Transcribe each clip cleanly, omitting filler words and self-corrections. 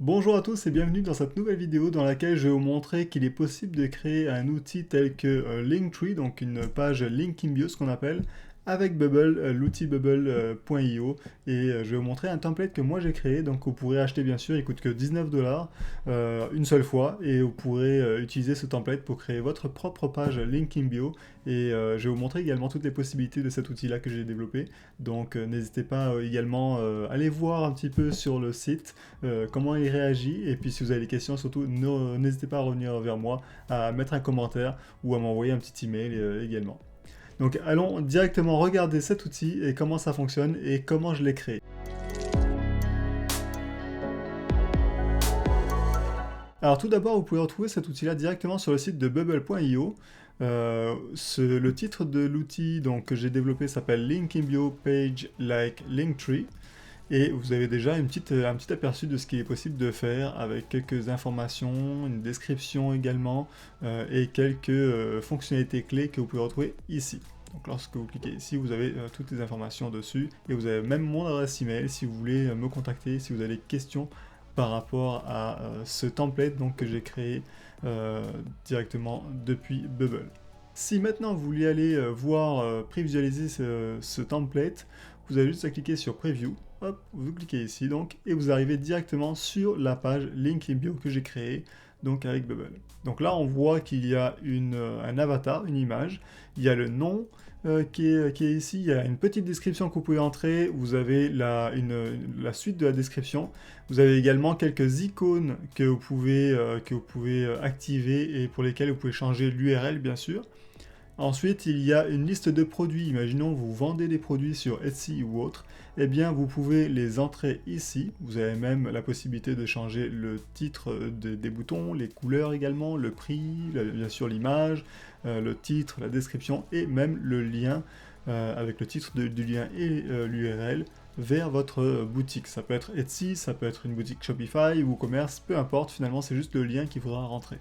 Bonjour à tous et bienvenue dans cette nouvelle vidéo dans laquelle je vais vous montrer qu'il est possible de créer un outil tel que Linktree, donc une page link in bio, ce qu'on appelle, avec Bubble, l'outil bubble.io, et je vais vous montrer un template que moi j'ai créé, donc vous pourrez acheter bien sûr, il coûte que 19 dollars une seule fois, et vous pourrez utiliser ce template pour créer votre propre page link in bio, et je vais vous montrer également toutes les possibilités de cet outil là que j'ai développé, donc n'hésitez pas également à aller voir un petit peu sur le site comment il réagit, et puis si vous avez des questions surtout n'hésitez pas à revenir vers moi, à mettre un commentaire ou à m'envoyer un petit email également. Donc allons directement regarder cet outil et comment ça fonctionne et comment je l'ai créé. Alors tout d'abord, vous pouvez retrouver cet outil-là directement sur le site de bubble.io. Le titre de l'outil que j'ai développé s'appelle Link in Bio Page Like Linktree. Et vous avez déjà un petit aperçu de ce qu'il est possible de faire avec quelques informations, une description également, et quelques fonctionnalités clés que vous pouvez retrouver ici. Donc lorsque vous cliquez ici, vous avez toutes les informations dessus, et vous avez même mon adresse email si vous voulez me contacter, si vous avez des questions par rapport à ce template que j'ai créé directement depuis Bubble. Si maintenant vous voulez aller voir, prévisualiser ce template, vous avez juste à cliquer sur Preview, hop, vous cliquez ici et vous arrivez directement sur la page Link in Bio que j'ai créée, donc avec Bubble. Donc là on voit qu'il y a un avatar, une image, il y a le nom qui est ici, il y a une petite description que vous pouvez entrer, vous avez la suite de la description, vous avez également quelques icônes que vous pouvez activer et pour lesquelles vous pouvez changer l'URL bien sûr. Ensuite, il y a une liste de produits. Imaginons vous vendez des produits sur Etsy ou autre. Eh bien, vous pouvez les entrer ici. Vous avez même la possibilité de changer le titre des boutons, les couleurs également, le prix, bien sûr l'image, le titre, la description et même le lien avec le titre du lien et l'URL vers votre boutique. Ça peut être Etsy, ça peut être une boutique Shopify ou commerce, peu importe. Finalement, c'est juste le lien qu'il faudra rentrer.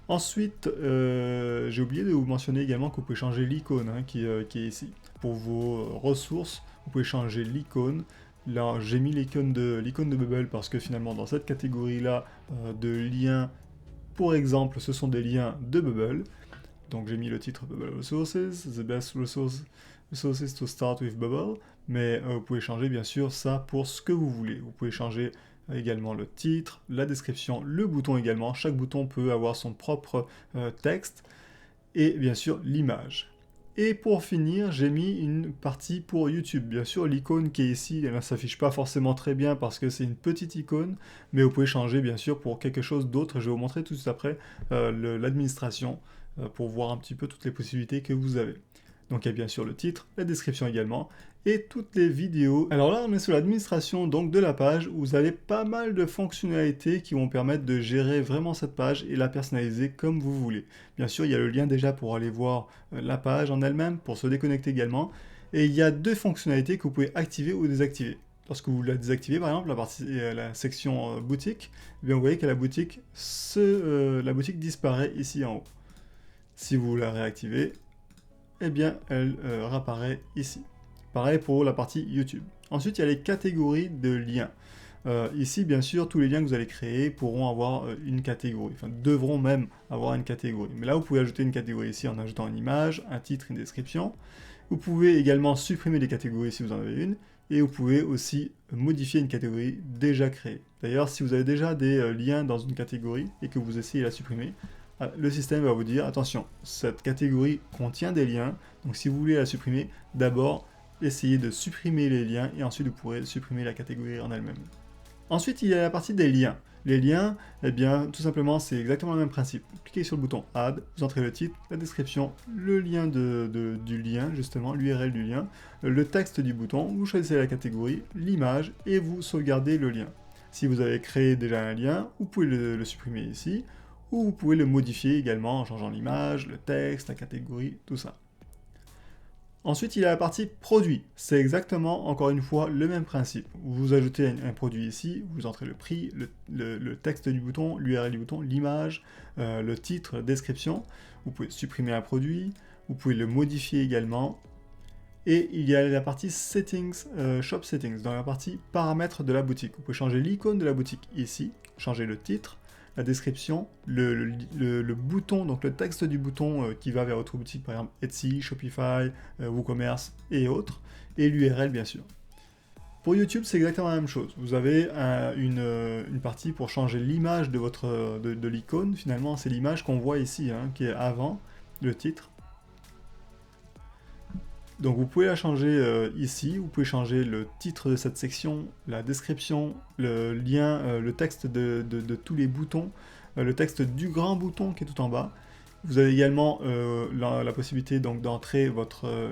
Ensuite, j'ai oublié de vous mentionner également que vous pouvez changer l'icône qui est ici. Pour vos ressources, vous pouvez changer l'icône. Là, j'ai mis l'icône de Bubble parce que finalement, dans cette catégorie-là de liens, pour exemple, ce sont des liens de Bubble. Donc j'ai mis le titre Bubble Resources, The Best Resources to Start with Bubble. Mais vous pouvez changer bien sûr ça pour ce que vous voulez. Vous pouvez changer également le titre, la description, le bouton également. Chaque bouton peut avoir son propre texte et bien sûr l'image. Et pour finir, j'ai mis une partie pour YouTube. Bien sûr, l'icône qui est ici, elle ne s'affiche pas forcément très bien parce que c'est une petite icône, mais vous pouvez changer bien sûr pour quelque chose d'autre. Je vais vous montrer tout de suite après l'administration pour voir un petit peu toutes les possibilités que vous avez. Donc il y a bien sûr le titre, la description également, et toutes les vidéos. Alors là, on est sur l'administration de la page, où vous avez pas mal de fonctionnalités qui vont permettre de gérer vraiment cette page et la personnaliser comme vous voulez. Bien sûr, il y a le lien déjà pour aller voir la page en elle-même, pour se déconnecter également, et il y a deux fonctionnalités que vous pouvez activer ou désactiver. Lorsque vous la désactivez, par exemple, la section boutique, eh bien, vous voyez que la boutique disparaît ici en haut. Si vous la réactivez, eh bien, elle réapparaît ici. Pareil pour la partie YouTube. Ensuite, il y a les catégories de liens. Ici, bien sûr, tous les liens que vous allez créer pourront avoir une catégorie, enfin devront même avoir une catégorie. Mais là, vous pouvez ajouter une catégorie ici en ajoutant une image, un titre, une description. Vous pouvez également supprimer les catégories si vous en avez une, et vous pouvez aussi modifier une catégorie déjà créée. D'ailleurs, si vous avez déjà des liens dans une catégorie et que vous essayez de la supprimer, le système va vous dire, attention, cette catégorie contient des liens, donc si vous voulez la supprimer, d'abord, essayez de supprimer les liens, et ensuite vous pourrez supprimer la catégorie en elle-même. Ensuite, il y a la partie des liens. Les liens, eh bien, tout simplement, c'est exactement le même principe. Vous cliquez sur le bouton Add, vous entrez le titre, la description, le lien du lien, justement, l'URL du lien, le texte du bouton, vous choisissez la catégorie, l'image, et vous sauvegardez le lien. Si vous avez créé déjà un lien, vous pouvez le supprimer ici, ou vous pouvez le modifier également en changeant l'image, le texte, la catégorie, tout ça. Ensuite, il y a la partie produit. C'est exactement, encore une fois, le même principe. Vous ajoutez un produit ici, vous entrez le prix, le texte du bouton, l'URL du bouton, l'image, le titre, la description. Vous pouvez supprimer un produit, vous pouvez le modifier également. Et il y a la partie Settings, Shop Settings, dans la partie paramètres de la boutique. Vous pouvez changer l'icône de la boutique ici, changer le titre, la description, le bouton, donc le texte du bouton qui va vers votre boutique, par exemple Etsy, Shopify, WooCommerce et autres, et l'URL bien sûr. Pour YouTube, c'est exactement la même chose. Vous avez une partie pour changer l'image de l'icône. Finalement, c'est l'image qu'on voit ici, hein, qui est avant le titre. Donc vous pouvez la changer ici, vous pouvez changer le titre de cette section, la description, le lien, le texte de tous les boutons, le texte du grand bouton qui est tout en bas. Vous avez également la possibilité donc d'entrer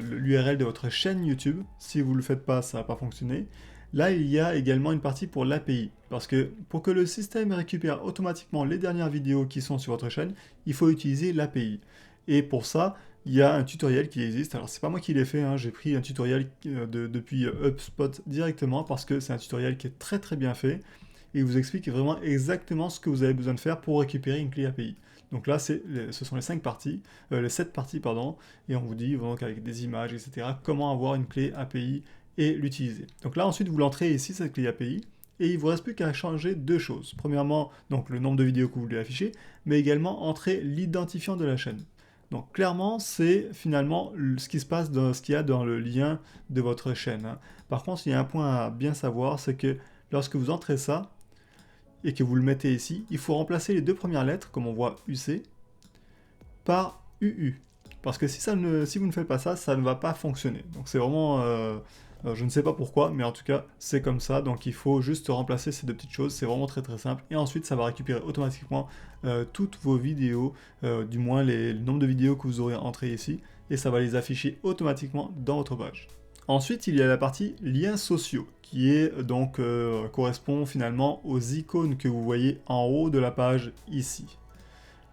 l'URL de votre chaîne YouTube. Si vous ne le faites pas, ça ne va pas fonctionner. Là, il y a également une partie pour l'API. Parce que pour que le système récupère automatiquement les dernières vidéos qui sont sur votre chaîne, il faut utiliser l'API. Et pour ça, il y a un tutoriel qui existe. Alors, c'est pas moi qui l'ai fait, hein. J'ai pris un tutoriel depuis HubSpot directement parce que c'est un tutoriel qui est très très bien fait et il vous explique vraiment exactement ce que vous avez besoin de faire pour récupérer une clé API. Donc là, ce sont les 7 parties, pardon, et on vous dit donc avec des images, etc., comment avoir une clé API et l'utiliser. Donc là, ensuite, vous l'entrez ici, cette clé API, et il ne vous reste plus qu'à changer deux choses. Premièrement, donc le nombre de vidéos que vous voulez afficher, mais également entrer l'identifiant de la chaîne. Donc clairement, c'est finalement ce qui se passe dans ce qu'il y a dans le lien de votre chaîne, hein. Par contre, il y a un point à bien savoir, c'est que lorsque vous entrez ça, et que vous le mettez ici, il faut remplacer les deux premières lettres, comme on voit UC, par UU. Parce que si vous ne faites pas ça, ça ne va pas fonctionner. Donc c'est vraiment... je ne sais pas pourquoi, mais en tout cas, c'est comme ça. Donc il faut juste remplacer ces deux petites choses. C'est vraiment très très simple. Et ensuite, ça va récupérer automatiquement toutes vos vidéos, du moins le nombre de vidéos que vous aurez entrées ici. Et ça va les afficher automatiquement dans votre page. Ensuite, il y a la partie liens sociaux, qui est donc correspond finalement aux icônes que vous voyez en haut de la page ici.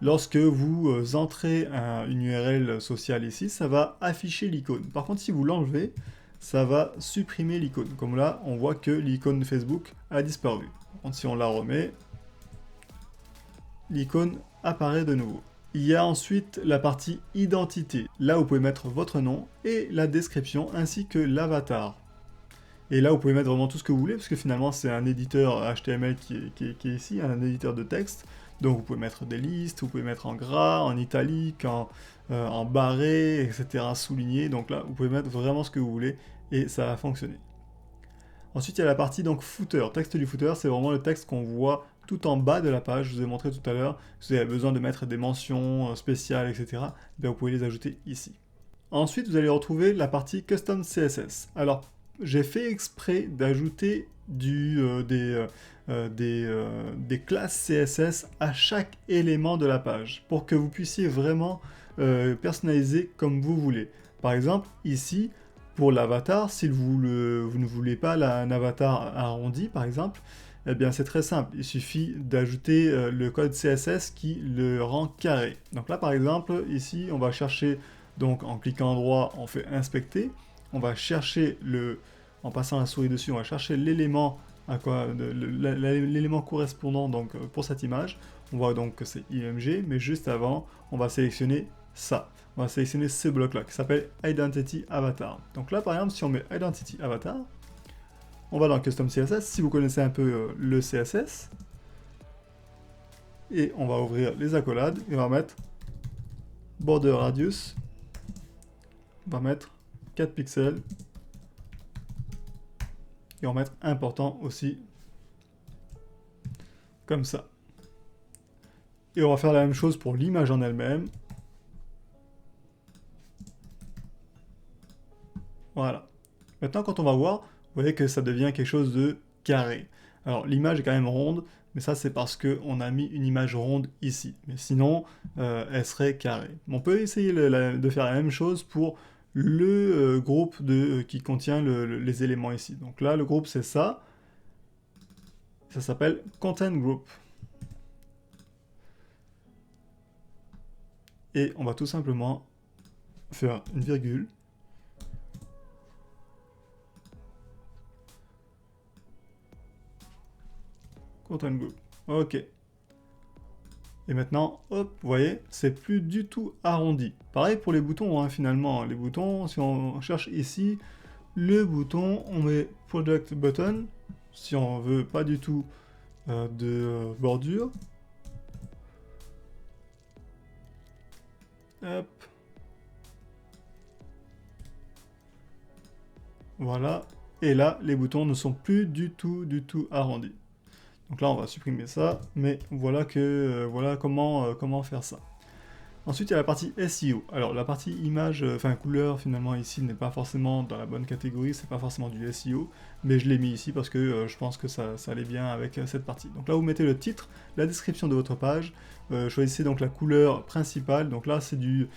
Lorsque vous entrez une URL sociale ici, ça va afficher l'icône. Par contre, si vous l'enlevez, ça va supprimer l'icône. Comme là, on voit que l'icône Facebook a disparu. Par contre, si on la remet, l'icône apparaît de nouveau. Il y a ensuite la partie identité. Là, vous pouvez mettre votre nom et la description ainsi que l'avatar. Et là, vous pouvez mettre vraiment tout ce que vous voulez, parce que finalement, c'est un éditeur HTML qui est ici, un éditeur de texte. Donc, vous pouvez mettre des listes, vous pouvez mettre en gras, en italique, en barré, etc., souligné. Donc là, vous pouvez mettre vraiment ce que vous voulez, et ça va fonctionner. Ensuite, il y a la partie donc footer. Texte du footer, c'est vraiment le texte qu'on voit tout en bas de la page. Je vous ai montré tout à l'heure. Si vous avez besoin de mettre des mentions spéciales, etc., bien, vous pouvez les ajouter ici. Ensuite, vous allez retrouver la partie Custom CSS. Alors, j'ai fait exprès d'ajouter des classes CSS à chaque élément de la page pour que vous puissiez vraiment personnaliser comme vous voulez. Par exemple, ici, pour l'avatar, si vous ne voulez pas un avatar arrondi, par exemple, eh bien c'est très simple, il suffit d'ajouter le code CSS qui le rend carré. Donc là, par exemple, ici, on va chercher, donc en cliquant droit, on fait inspecter, on va chercher en passant la souris dessus, on va chercher l'élément l'élément correspondant donc pour cette image. On voit donc que c'est IMG, mais juste avant, on va sélectionner ça. On va sélectionner ce bloc-là qui s'appelle Identity Avatar. Donc là, par exemple, si on met Identity Avatar, on va dans Custom CSS. Si vous connaissez un peu le CSS, et on va ouvrir les accolades et on va mettre Border Radius. On va mettre 4 pixels. Et on va mettre important aussi, comme ça. Et on va faire la même chose pour l'image en elle-même. Voilà. Maintenant, quand on va voir, vous voyez que ça devient quelque chose de carré. Alors, l'image est quand même ronde, mais ça, c'est parce qu'on a mis une image ronde ici. Mais sinon, elle serait carrée. On peut essayer de faire la même chose pour le groupe qui contient les éléments ici. Donc là, le groupe, c'est ça. Ça s'appelle Content Group. Et on va tout simplement faire une virgule. Content Group. Ok. Et maintenant, hop, vous voyez, c'est plus du tout arrondi. Pareil pour les boutons, hein, finalement. Les boutons, si on cherche ici, le bouton, on met Product Button, si on veut pas du tout de bordure. Hop. Voilà. Et là, les boutons ne sont plus du tout arrondis. Donc là, on va supprimer ça, mais voilà voilà comment faire ça. Ensuite, il y a la partie SEO. Alors, la partie image, enfin couleur, finalement, ici, n'est pas forcément dans la bonne catégorie, c'est pas forcément du SEO, mais je l'ai mis ici parce que je pense que ça allait bien avec cette partie. Donc là, vous mettez le titre, la description de votre page, choisissez donc la couleur principale, donc là, c'est du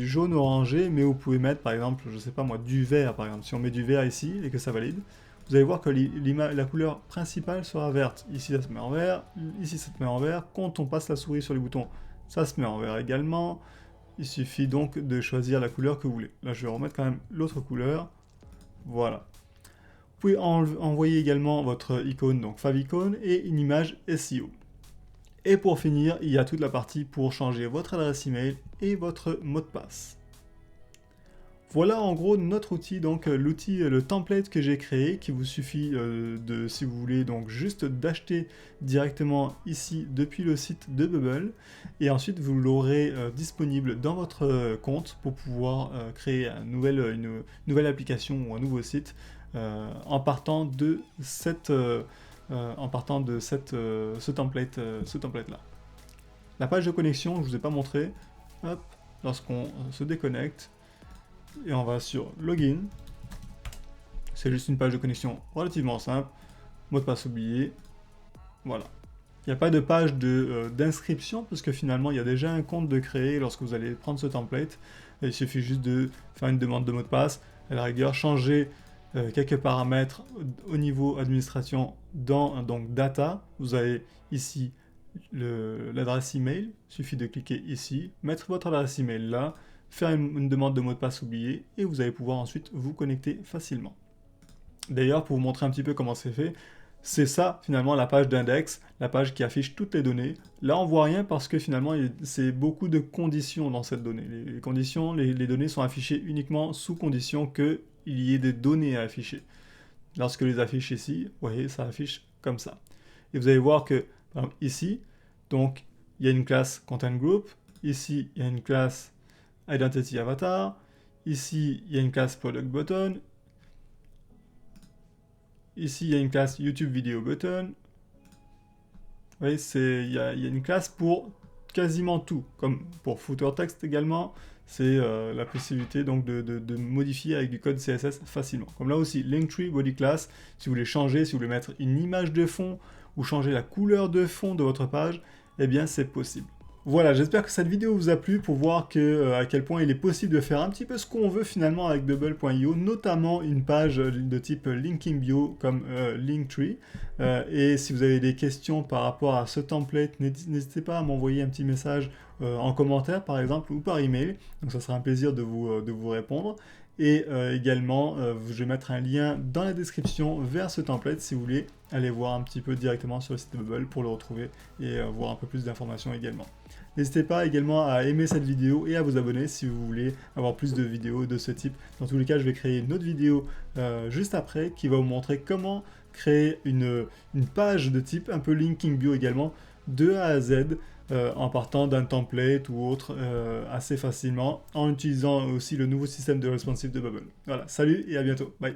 jaune orangé, mais vous pouvez mettre, par exemple, je sais pas moi, du vert, par exemple. Si on met du vert ici, et que ça valide, vous allez voir que la couleur principale sera verte. Ici, ça se met en vert, ici, ça se met en vert. Quand on passe la souris sur les boutons, ça se met en vert également. Il suffit donc de choisir la couleur que vous voulez. Là, je vais remettre quand même l'autre couleur. Voilà. Vous pouvez envoyer également votre icône, donc favicon, et une image SEO. Et pour finir, il y a toute la partie pour changer votre adresse email et votre mot de passe. Voilà en gros notre outil, donc l'outil, le template que j'ai créé, qui vous suffit si vous voulez, donc juste d'acheter directement ici depuis le site de Bubble, et ensuite vous l'aurez disponible dans votre compte pour pouvoir créer une nouvelle application ou un nouveau site en partant de ce template là. La page de connexion, je ne vous ai pas montré, hop, lorsqu'on se déconnecte, et on va sur Login. C'est juste une page de connexion relativement simple. Mot de passe oublié. Voilà. Il n'y a pas de page d'inscription parce que finalement il y a déjà un compte de créer lorsque vous allez prendre ce template. Et il suffit juste de faire une demande de mot de passe. À la rigueur, changer quelques paramètres au niveau administration dans donc Data. Vous avez ici l'adresse email. Il suffit de cliquer ici, mettre votre adresse email là, faire une demande de mot de passe oublié et vous allez pouvoir ensuite vous connecter facilement. D'ailleurs, pour vous montrer un petit peu comment c'est fait, c'est ça finalement la page d'index, la page qui affiche toutes les données. Là, on voit rien parce que finalement, c'est beaucoup de conditions dans cette donnée. Les conditions, les données sont affichées uniquement sous condition qu'il y ait des données à afficher. Lorsque les affiche ici, vous voyez, ça affiche comme ça. Et vous allez voir que, par exemple, ici, donc, il y a une classe Content Group, ici, il y a une classe Identity Avatar. Ici, il y a une classe Product Button. Ici, il y a une classe YouTube Video Button. Vous voyez, il y a une classe pour quasiment tout, comme pour Footer Text également. C'est la possibilité donc de modifier avec du code CSS facilement. Comme là aussi, Linktree Body Class, si vous voulez changer, si vous voulez mettre une image de fond ou changer la couleur de fond de votre page, eh bien c'est possible. Voilà, j'espère que cette vidéo vous a plu pour voir à quel point il est possible de faire un petit peu ce qu'on veut finalement avec Bubble.io, notamment une page de type Linking Bio comme Linktree. Et si vous avez des questions par rapport à ce template, n'hésitez pas à m'envoyer un petit message en commentaire par exemple ou par email. Donc ça sera un plaisir de vous répondre. Et également, je vais mettre un lien dans la description vers ce template si vous voulez aller voir un petit peu directement sur le site de Bubble pour le retrouver et voir un peu plus d'informations également. N'hésitez pas également à aimer cette vidéo et à vous abonner si vous voulez avoir plus de vidéos de ce type. Dans tous les cas, je vais créer une autre vidéo juste après qui va vous montrer comment créer une page de type un peu Linking Bio également de A à Z en partant d'un template ou autre assez facilement en utilisant aussi le nouveau système de responsive de Bubble. Voilà, salut et à bientôt. Bye.